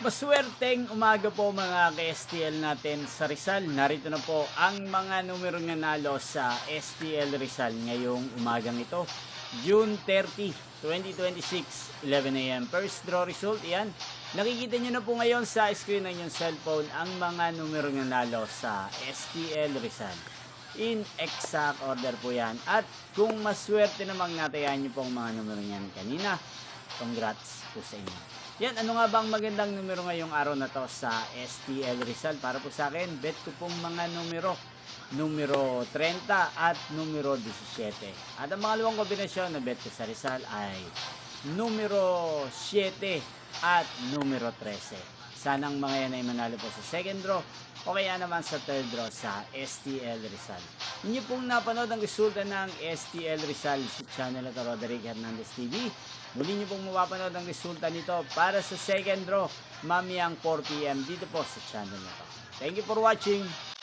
Maswerteng umaga po mga ka-STL natin sa Rizal. Narito na po ang mga numerong nanalo sa STL Rizal ngayong umagang ito. June 30, 2026, 11 a.m. First draw result, yan. Nakikita nyo na po ngayon sa screen ng inyong cellphone ang mga numerong nanalo sa STL Rizal. In exact order po yan. At kung maswerte namang natayan nyo pong mga numero yan kanina, congrats po sa inyo. Yan, ano nga bang magandang numero ngayong araw na to sa STL Rizal? Para po sa akin, bet ko pong mga numero. Numero 30 at numero 17. At ang mga luwang kombinasyon na bet ko sa Rizal ay numero 7 at numero 13. Sanang mga yan ay manalo po sa second draw o kaya naman sa third draw sa STL Rizal. Inyo pong napanood ang resulta ng STL Rizal sa channel na Roderick Hernandez TV. Muli nyo pong mapapanood ang resulta nito para sa second draw mamayang 4 PM dito po sa channel na to. Thank you for watching.